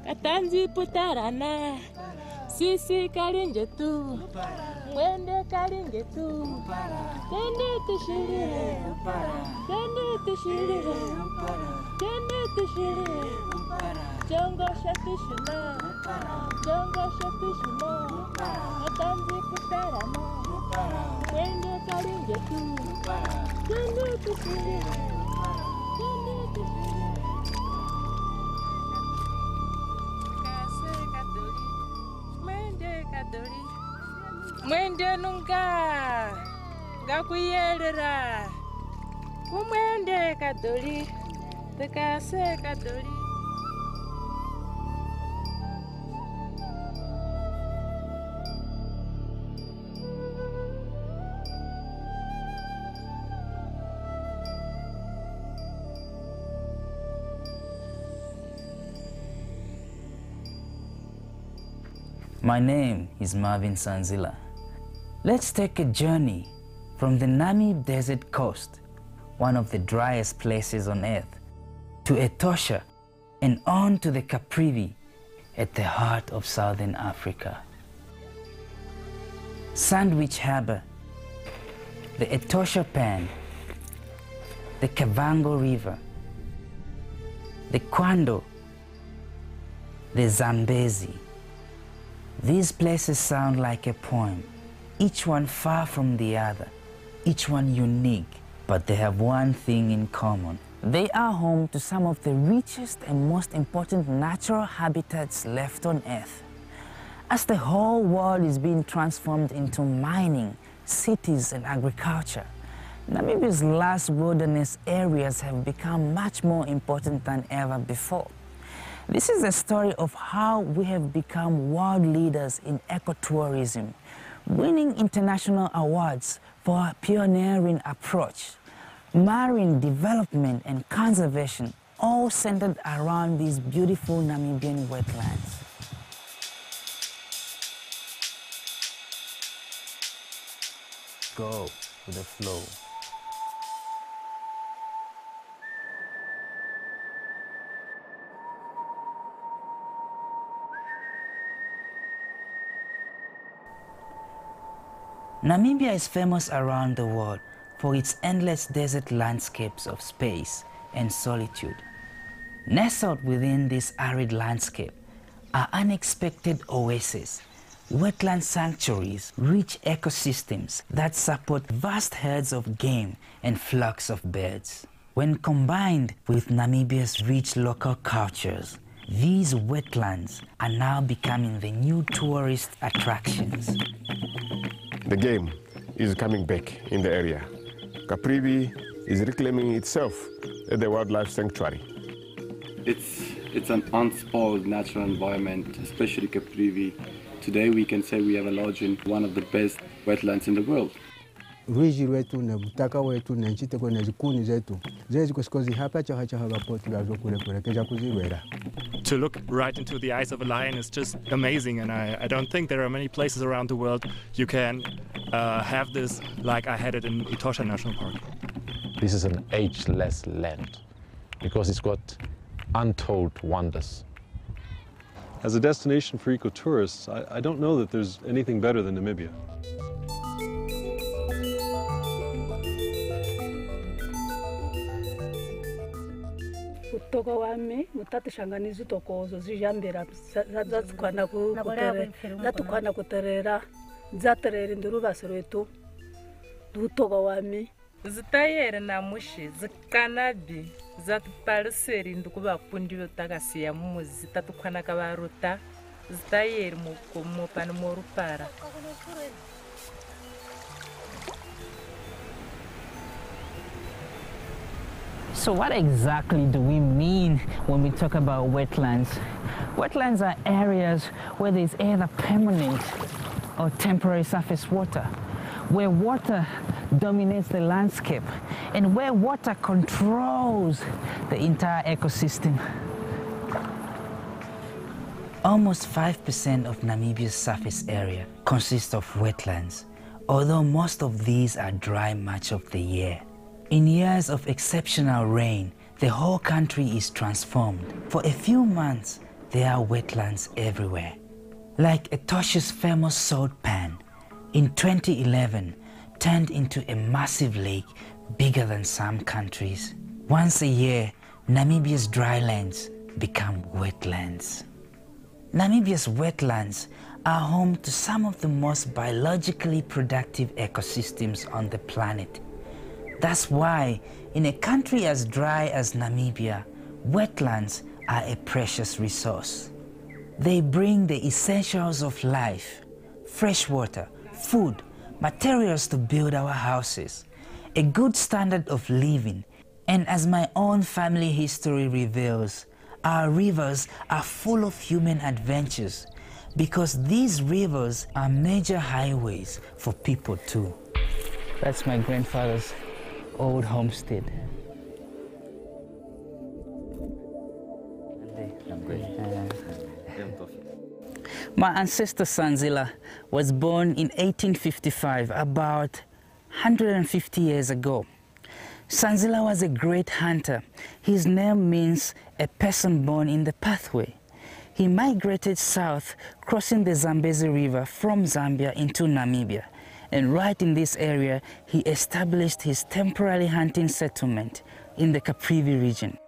Atanzi putarana, sisi kalinje tu, mwende kalinje tu, tende tushirire, tende tushirire, tende tushirire, jongo shatishina, jongo shatishina, atanzi putarana, mwende kalinje tu, tende tushirire, tende tushirire. Mwende nunga ngakuyelera kumwende kadoli tekase kadoli. My name is Marvin Sanzila. Let's take a journey from the Namib Desert coast, one of the driest places on earth, to Etosha and on to the Caprivi at the heart of southern Africa. Sandwich Harbour, the Etosha Pan, the Okavango River, the Kwando, the Zambezi. These places sound like a poem, each one far from the other, each one unique, but they have one thing in common. They are home to some of the richest and most important natural habitats left on Earth. As the whole world is being transformed into mining, cities and agriculture, Namibia's last wilderness areas have become much more important than ever before. This is a story of how we have become world leaders in ecotourism, winning international awards for our pioneering approach, marine development and conservation, all centered around these beautiful Namibian wetlands. Go with the flow. Namibia is famous around the world for its endless desert landscapes of space and solitude. Nestled within this arid landscape are unexpected oases, wetland sanctuaries, rich ecosystems that support vast herds of game and flocks of birds. When combined with Namibia's rich local cultures, these wetlands are now becoming the new tourist attractions. The game is coming back in the area. Caprivi is reclaiming itself as a wildlife sanctuary. It's an unspoiled natural environment, especially Caprivi. Today we can say we have a lodge in one of the best wetlands in the world. Rwiji wetu na butaka wetu na nchi teko na jikuni zetu zezi kusikozi hapa chacha hagapoti gazo kurekeja kuzibera. To look right into the eyes of a lion is just amazing, and I don't think there are many places around the world you can have this like I had it in Etosha National Park. This is an ageless land because it's got untold wonders. As a destination for ecotourists, I don't know that there's anything better than Namibia. Utoko wami mutatishanganiza utokozo zijambera zatukwana kuterera zaterera nduru basirwetu utoko wami zitayere na mushi zikanabi zatupaliseri ndukuba kundi yotakasiya muzi zitatukwana kabaruta zitayere mu pano morupara. So what exactly do we mean when we talk about wetlands? Wetlands are areas where there's either permanent or temporary surface water, where water dominates the landscape and where water controls the entire ecosystem. Almost 5% of Namibia's surface area consists of wetlands, although most of these are dry much of the year. In years of exceptional rain, the whole country is transformed. For a few months, there are wetlands everywhere. Like Etosha's famous salt pan, in 2011, turned into a massive lake bigger than some countries. Once a year, Namibia's drylands become wetlands. Namibia's wetlands are home to some of the most biologically productive ecosystems on the planet. That's why, in a country as dry as Namibia, wetlands are a precious resource. They bring the essentials of life: fresh water, food, materials to build our houses, a good standard of living, and as my own family history reveals, our rivers are full of human adventures because these rivers are major highways for people too. That's my grandfather's old homestead. My ancestor Sanzila was born in 1855, about 150 years ago. Sanzila was a great hunter. His name means a person born in the pathway. He migrated south, crossing the Zambezi River from Zambia into Namibia. And right in this area, he established his temporary hunting settlement in the Caprivi region.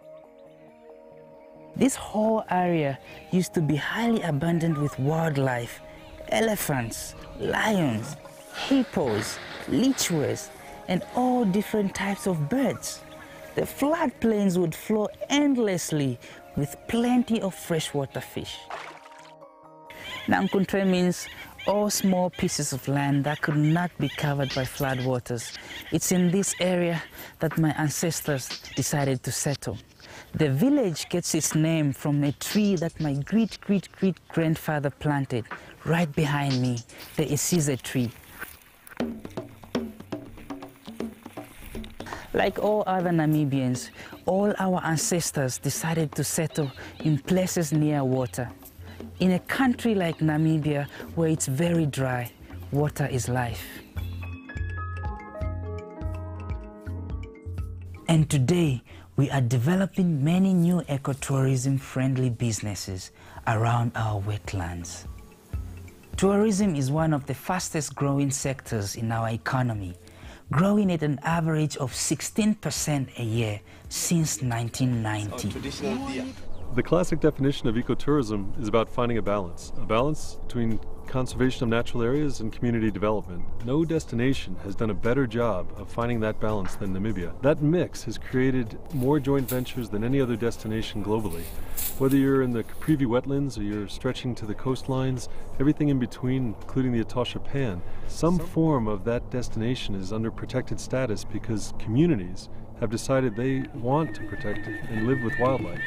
This whole area used to be highly abundant with wildlife: elephants, lions, hippos, lichwas, and all different types of birds. The floodplains would flow endlessly with plenty of freshwater fish. Nankuntre means all small pieces of land that could not be covered by floodwaters. It's in this area that my ancestors decided to settle. The village gets its name from a tree that my great-great-great-grandfather planted right behind me, the Isize tree. Like all other Namibians, all our ancestors decided to settle in places near water. In a country like Namibia, where it's very dry, water is life. And today, we are developing many new ecotourism-friendly businesses around our wetlands. Tourism is one of the fastest growing sectors in our economy, growing at an average of 16% a year since 1990. The classic definition of ecotourism is about finding a balance between conservation of natural areas and community development. No destination has done a better job of finding that balance than Namibia. That mix has created more joint ventures than any other destination globally. Whether you're in the Caprivi wetlands or you're stretching to the coastlines, everything in between, including the Etosha Pan, some form of that destination is under protected status because communities have decided they want to protect and live with wildlife.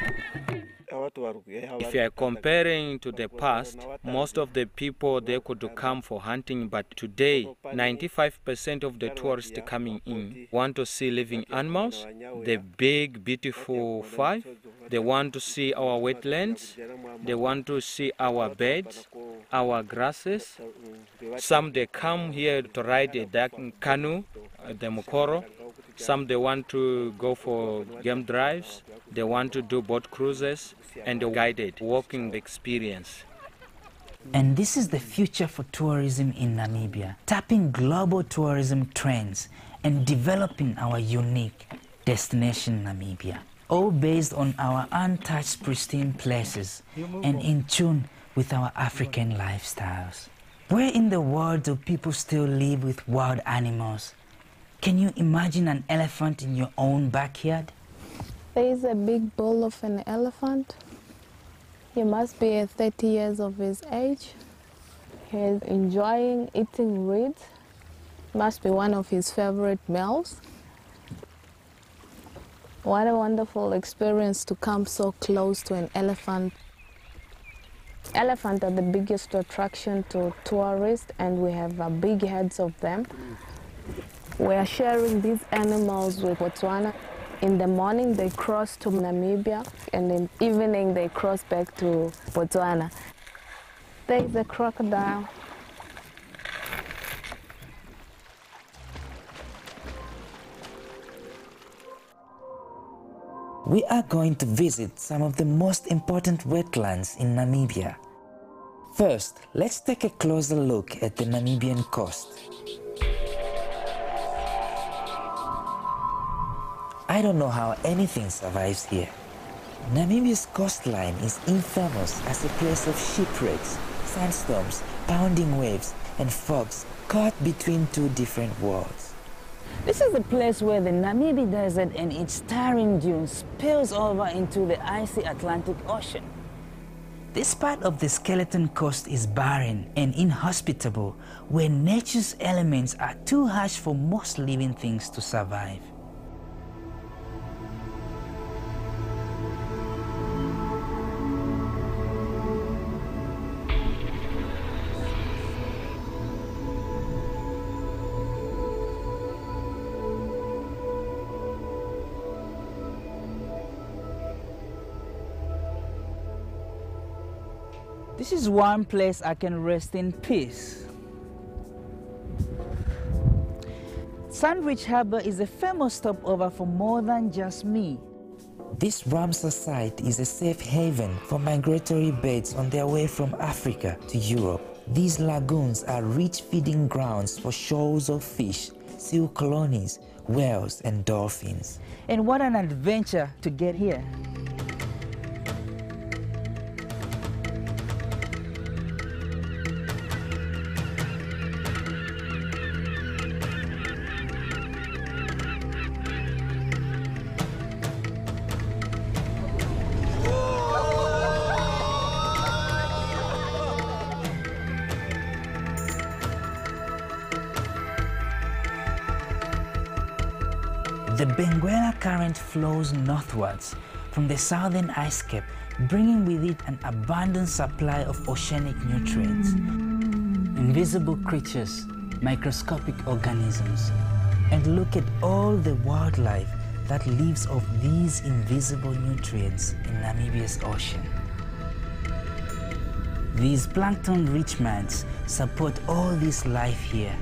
If you are comparing to the past, most of the people they could come for hunting, but today 95% of the tourists coming in want to see living animals, the big beautiful five. They want to see our wetlands, they want to see our beds, our grasses. Some they come here to ride a duck canoe, the Mukoro. Some they want to go for game drives, they want to do boat cruises and a guided walking experience. And this is the future for tourism in Namibia, tapping global tourism trends and developing our unique destination Namibia, all based on our untouched pristine places and in tune with our African lifestyles. Where in the world do people still live with wild animals? Can you imagine an elephant in your own backyard? There is a big bull of an elephant. He must be 30 years of his age. He's enjoying eating reeds. Must be one of his favorite meals. What a wonderful experience to come so close to an elephant. Elephants are the biggest attraction to tourists, and we have big heads of them. We are sharing these animals with Botswana. In the morning they cross to Namibia, and in the evening they cross back to Botswana. take the crocodile. We are going to visit some of the most important wetlands in Namibia. First, let's take a closer look at the Namibian coast. I don't know how anything survives here. Namibia's coastline is infamous as a place of shipwrecks, sandstorms, pounding waves, and fogs caught between two different worlds. This is the place where the Namibia Desert and its staring dunes spills over into the icy Atlantic Ocean. This part of the skeleton coast is barren and inhospitable, where nature's elements are too harsh for most living things to survive. This is one place I can rest in peace. Sandwich Harbour is a famous stopover for more than just me. This Ramsar site is a safe haven for migratory birds on their way from Africa to Europe. These lagoons are rich feeding grounds for shoals of fish, seal colonies, whales and dolphins. And what an adventure to get here. The Benguela current flows northwards from the southern ice cap, bringing with it an abundant supply of oceanic nutrients. Invisible creatures, microscopic organisms, and look at all the wildlife that lives off these invisible nutrients in Namibia's ocean. These plankton-rich mats support all this life here.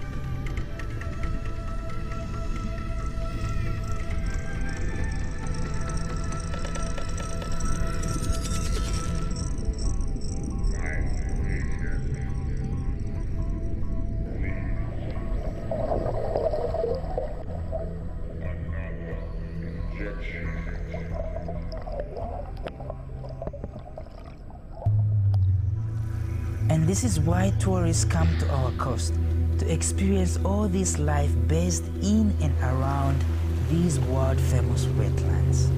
And this is why tourists come to our coast, to experience all this life based in and around these world-famous wetlands.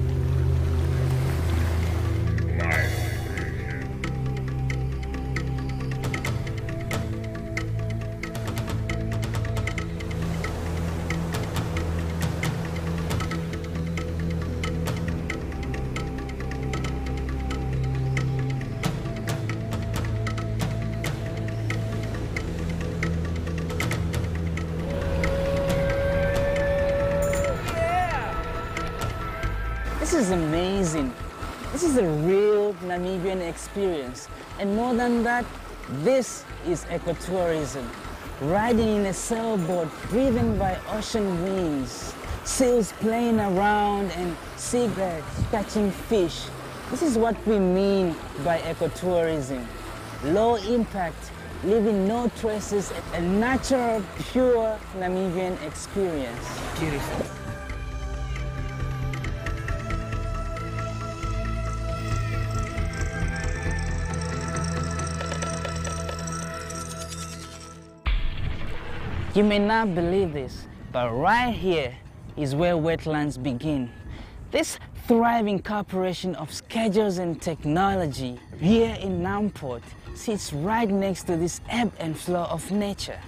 This is amazing. This is a real Namibian experience. And more than that, this is ecotourism. Riding in a sailboat driven by ocean winds, seals playing around and seabirds catching fish. This is what we mean by ecotourism. Low impact, leaving no traces, a natural, pure Namibian experience. Beautiful. You may not believe this, but right here is where wetlands begin. This thriving corporation of schedules and technology here in Namport sits right next to this ebb and flow of nature.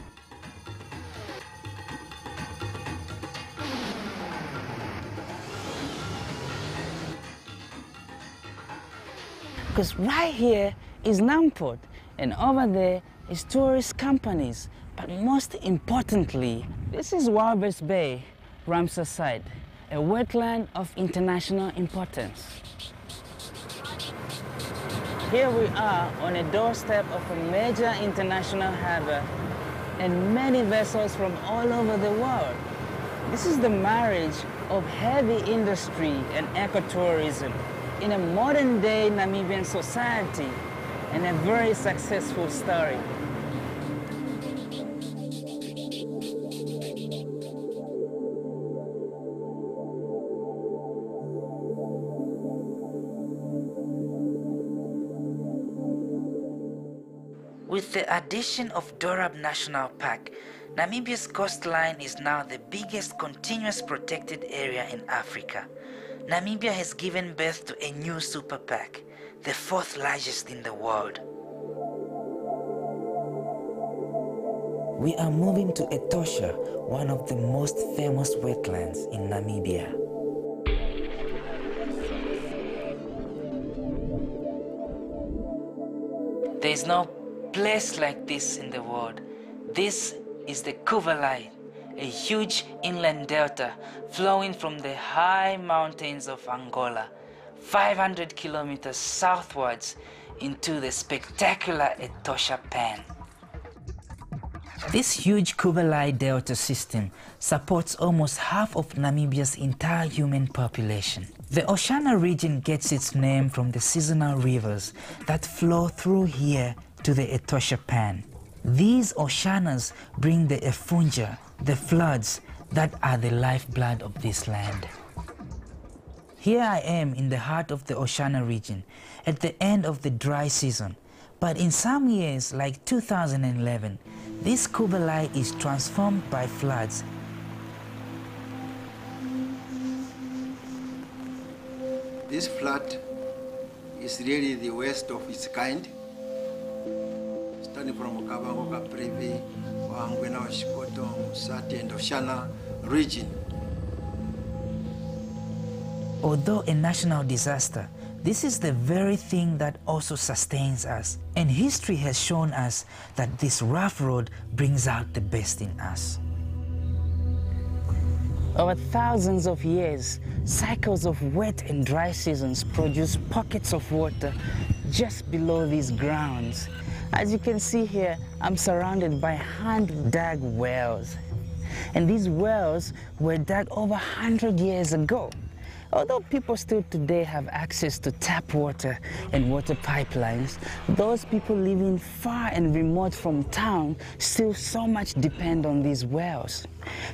Because right here is Namport, and over there is tourist companies. But most importantly, this is Walvis Bay, Ramsar site, a wetland of international importance. Here we are on a doorstep of a major international harbor and many vessels from all over the world. This is the marriage of heavy industry and ecotourism in a modern-day Namibian society, and a very successful story. With the addition of Dorab National Park, Namibia's coastline is now the biggest continuous protected area in Africa. Namibia has given birth to a new super park, the 4th largest in the world. We are moving to Etosha, one of the most famous wetlands in Namibia. There is no place like this in the world. This is the Kuvalai, a huge inland delta flowing from the high mountains of Angola, 500 kilometers southwards into the spectacular Etosha Pan. This huge Kuvalai delta system supports almost half of Namibia's entire human population. The Oshana region gets its name from the seasonal rivers that flow through here to the Etosha Pan. These Oshanas bring the effunja, the floods that are the lifeblood of this land. Here I am in the heart of the Oshana region at the end of the dry season, but in some years like 2011, this Kuvalai is transformed by floods. This flood is really the worst of its kind. Starting from Okavango, Kaprivi, Wangwena, Shikoto, Musati, and Oshana region. Although a national disaster, this is the very thing that also sustains us. And history has shown us that this rough road brings out the best in us. Over thousands of years, cycles of wet and dry seasons produce pockets of water just below these grounds. As you can see here, I'm surrounded by hand-dug wells. And these wells were dug over 100 years ago. Although people still today have access to tap water and water pipelines, those people living far and remote from town still so much depend on these wells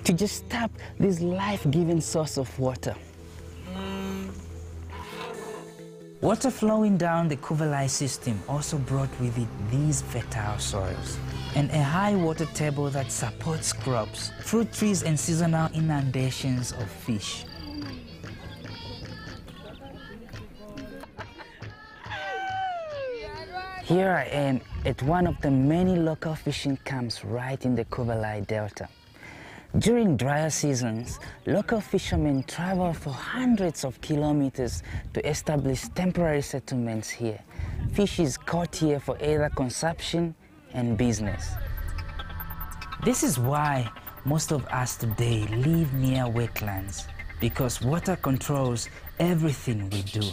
to just tap this life-giving source of water. Water flowing down the Kuvalai system also brought with it these fertile soils and a high water table that supports crops, fruit trees, and seasonal inundations of fish. Here I am at one of the many local fishing camps right in the Kuvalai Delta. During drier seasons, local fishermen travel for hundreds of kilometers to establish temporary settlements here. Fish is caught here for either consumption and business. This is why most of us today live near wetlands, because water controls everything we do.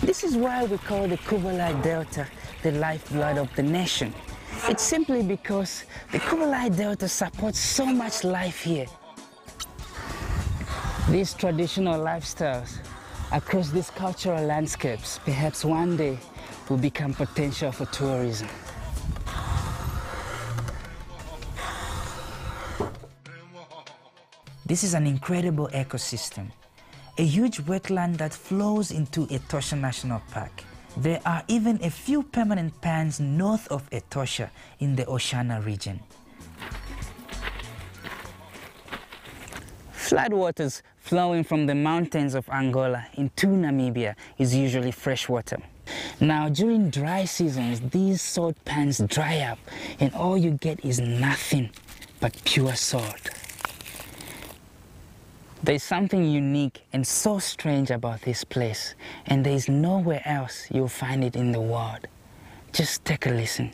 This is why we call the Kuvalai Delta the lifeblood of the nation. It's simply because the Kuvalai Delta supports so much life here. These traditional lifestyles across these cultural landscapes perhaps one day will become potential for tourism. This is an incredible ecosystem, a huge wetland that flows into Etosha National Park. There are even a few permanent pans north of Etosha in the Oshana region. Floodwaters flowing from the mountains of Angola into Namibia is usually fresh water. Now, during dry seasons, these salt pans dry up and all you get is nothing but pure salt. There's something unique and so strange about this place, and there is nowhere else you'll find it in the world. Just take a listen.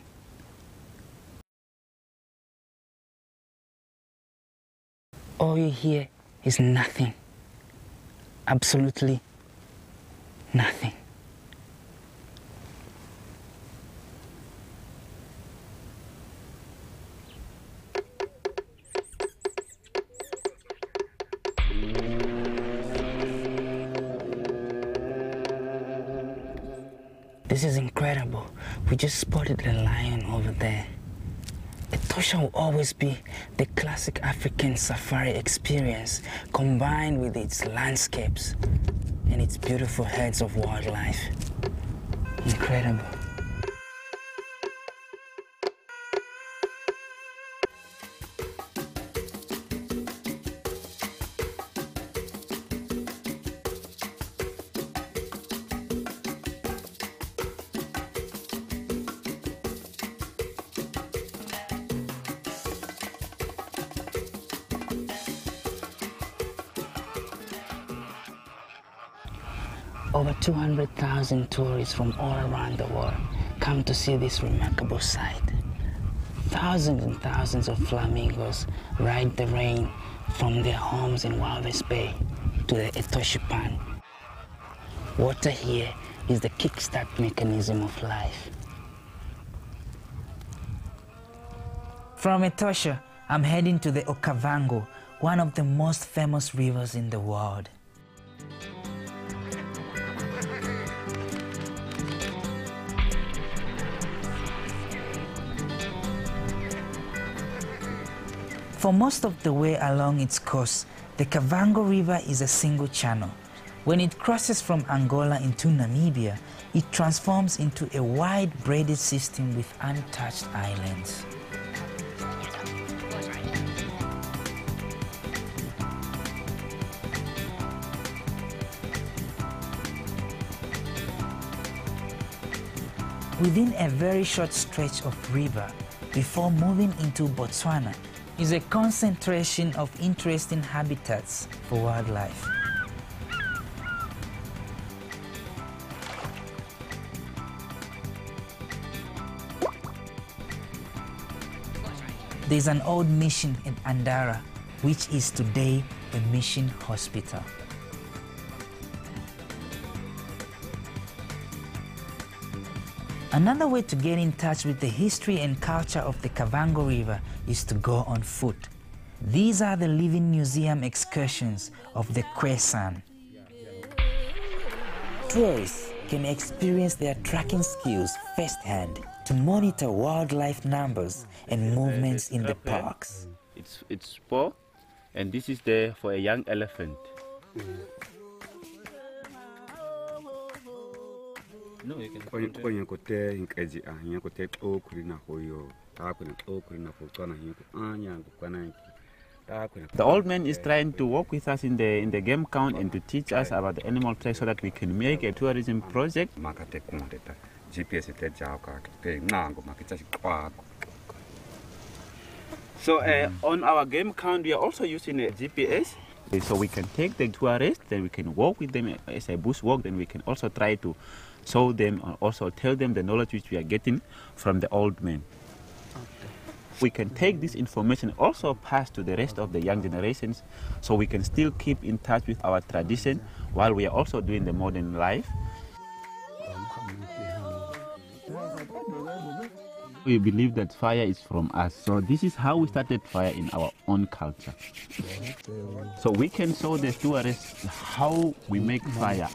all you hear is nothing. Absolutely nothing. This is incredible. We just spotted a lion over there. Etosha will always be the classic African safari experience combined with its landscapes and its beautiful herds of wildlife. Incredible. Over 200,000 tourists from all around the world come to see this remarkable sight. Thousands and thousands of flamingos ride the rain from their homes in Walvis Bay to the Etosha Pan. Water here is the kickstart mechanism of life. From Etosha, I'm heading to the Okavango, one of the most famous rivers in the world. For most of the way along its course, the Okavango River is a single channel. When it crosses from Angola into Namibia, it transforms into a wide braided system with untouched islands. Within a very short stretch of river, before moving into Botswana, is a concentration of interesting habitats for wildlife. There's an old mission at Andara, which is today a mission hospital. Another way to get in touch with the history and culture of the Okavango River is to go on foot. These are the living museum excursions of the Kuiseb. Tourists can experience their tracking skills firsthand to monitor wildlife numbers and movements in the parks. It's spore, and this is there for a young elephant. No, you can The old man is trying to work with us in the game count and to teach us about the animal trade so that we can make a tourism project. So on our game count, we are also using a GPS. So we can take the tourists, then we can walk with them as a bushwalk, then we can also try to show them and also tell them the knowledge which we are getting from the old men. We can take this information also pass to the rest of the young generations so we can still keep in touch with our tradition while we are also doing the modern life. We believe that fire is from us, so this is how we started fire in our own culture. So we can show the tourists how we make fire.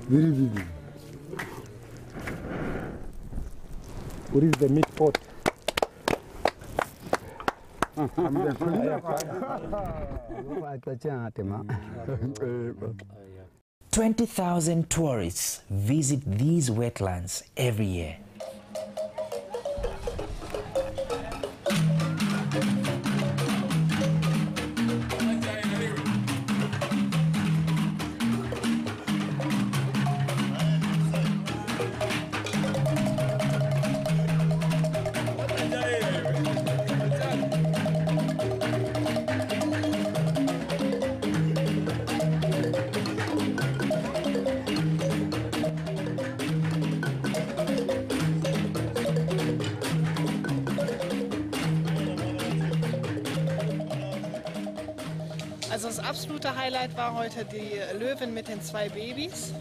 Very vivid. What is the meat pot? 20,000 tourists visit these wetlands every year. Also das absolute Highlight war heute die Löwin mit den 2 Babys.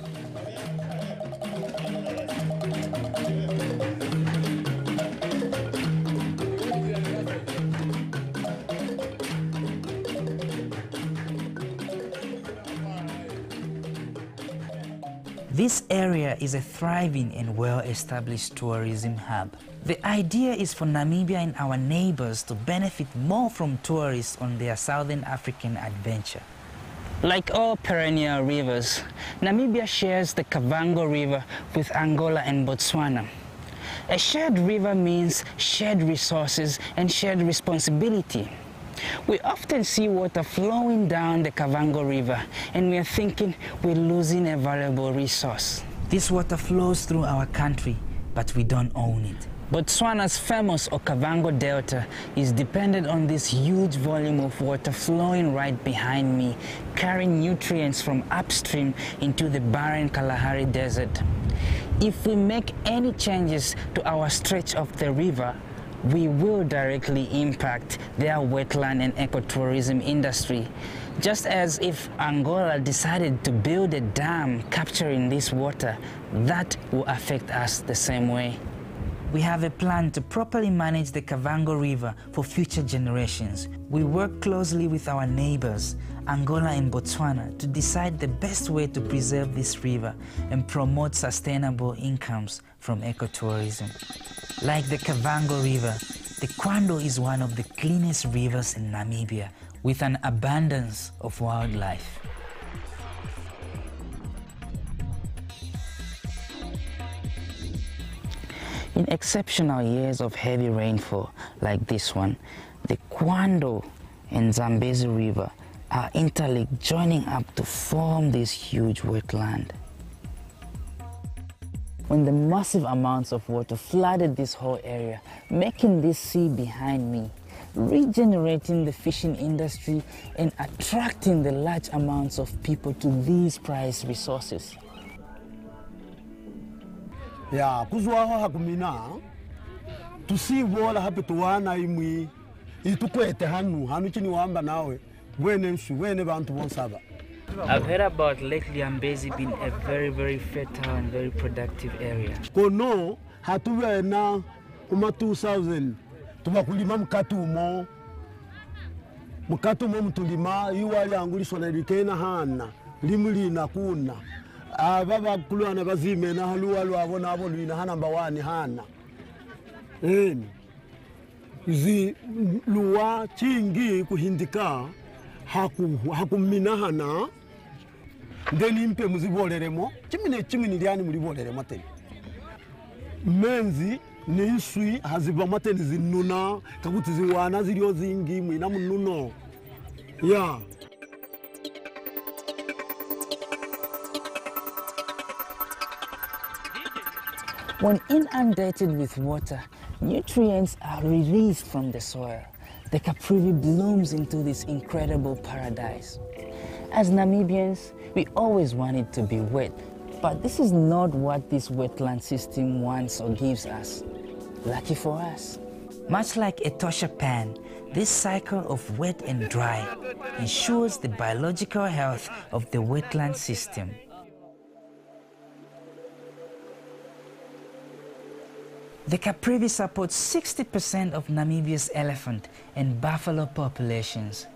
This area is a thriving and well-established tourism hub. The idea is for Namibia and our neighbors to benefit more from tourists on their Southern African adventure. Like all perennial rivers, Namibia shares the Okavango River with Angola and Botswana. A shared river means shared resources and shared responsibility. We often see water flowing down the Okavango River and we are thinking we're losing a valuable resource. This water flows through our country, but we don't own it. Botswana's famous Okavango Delta is dependent on this huge volume of water flowing right behind me, carrying nutrients from upstream into the barren Kalahari Desert. If we make any changes to our stretch of the river, we will directly impact their wetland and ecotourism industry, just as if Angola decided to build a dam capturing this water, that will affect us the same way. We have a plan to properly manage the Okavango River for future generations. We work closely with our neighbors, Angola and Botswana, to decide the best way to preserve this river and promote sustainable incomes from ecotourism. Like the Okavango River, the Kwando is one of the cleanest rivers in Namibia, with an abundance of wildlife. In exceptional years of heavy rainfall like this one, the Kwando and Zambezi River are interlinked, joining up to form this huge wetland. When the massive amounts of water flooded this whole area, making this sea behind me, regenerating the fishing industry and attracting the large amounts of people to these prized resources. Ya kuzwaho hakumina tusibola hape tuwana imwi itukwete hanu chini wamba nawe wene mshu wene bantu bonsaba. I've heard about Lake Liambezi being a very fertile and very productive area. Kono hatuwe na kuma 2000 tubakulima mkatumo mtulima iwali anguliswa na likena hana limuli na kuna baba kulwana bazime na haluwa lwabona abo lwina hana mbawani hana izi luwa chingi kuhindika hakumina hana ndeni mpe muziboleremo chimini lyani muliboleremo teni menzi niswi haziba mateni zinuna kakuti ziwana zilio zingi mwina mununo ya When inundated with water, nutrients are released from the soil. The Caprivi blooms into this incredible paradise. As Namibians, we always want it to be wet, but this is not what this wetland system wants or gives us. Lucky for us. Much like Etosha Pan, this cycle of wet and dry ensures the biological health of the wetland system. The Caprivi supports 60% of Namibia's elephant and buffalo populations.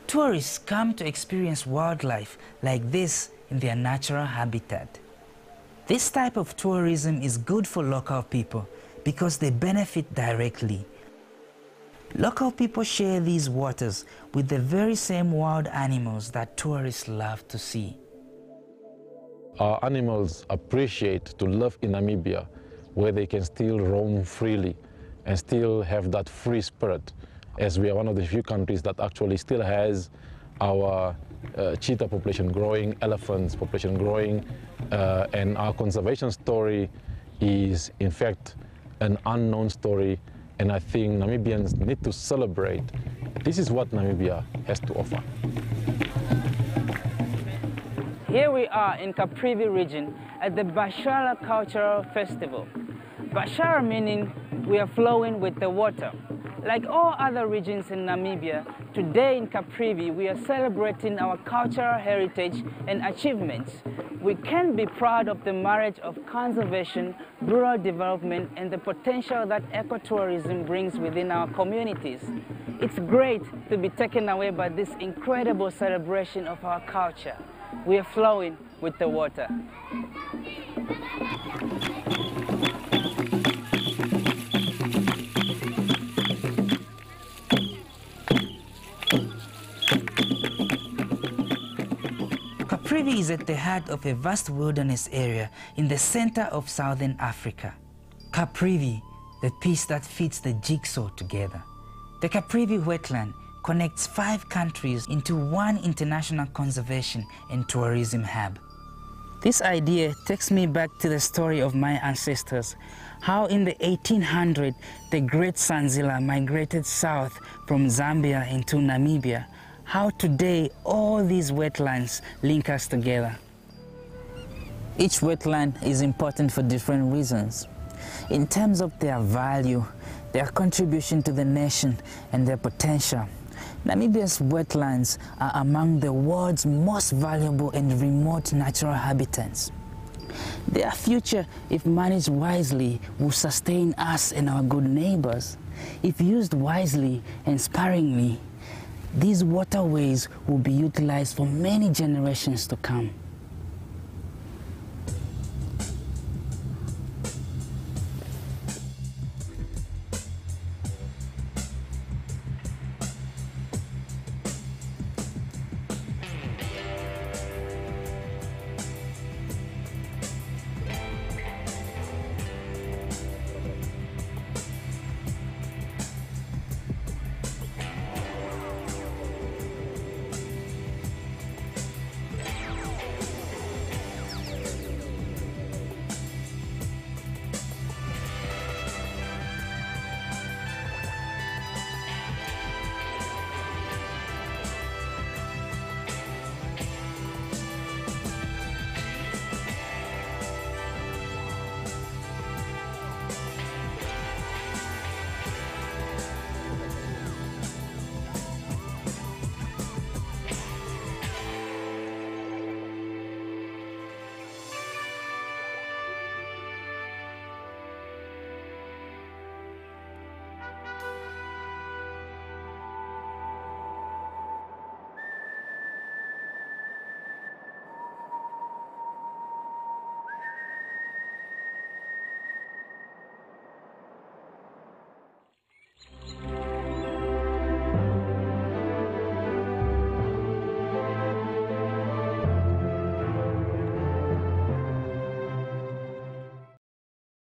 Tourists come to experience wildlife like this in their natural habitat. This type of tourism is good for local people because they benefit directly. Local people share these waters with the very same wild animals that tourists love to see. Our animals appreciate to live in Namibia, where they can still roam freely and still have that free spirit, as we are one of the few countries that actually still has our cheetah population growing, elephants population growing, and our conservation story is in fact an unknown story, and I think Namibians need to celebrate. This is what Namibia has to offer. Here we are in Caprivi region at the Bashara Cultural Festival. Bashara meaning we are flowing with the water. Like all other regions in Namibia, today in Caprivi, we are celebrating our cultural heritage and achievements. We can be proud of the marriage of conservation, rural development, and the potential that ecotourism brings within our communities. It's great to be taken away by this incredible celebration of our culture. We are flowing with the water. Caprivi is at the heart of a vast wilderness area in the center of southern Africa. Caprivi, the piece that fits the jigsaw together. The Caprivi wetland connects 5 countries into one international conservation and tourism hub. This idea takes me back to the story of my ancestors, how in the 1800s the great Sanzila migrated south from Zambia into Namibia, how today all these wetlands link us together. Each wetland is important for different reasons. In terms of their value, their contribution to the nation and their potential, Namibia's wetlands are among the world's most valuable and remote natural habitats. Their future, if managed wisely, will sustain us and our good neighbors. If used wisely and sparingly, these waterways will be utilized for many generations to come.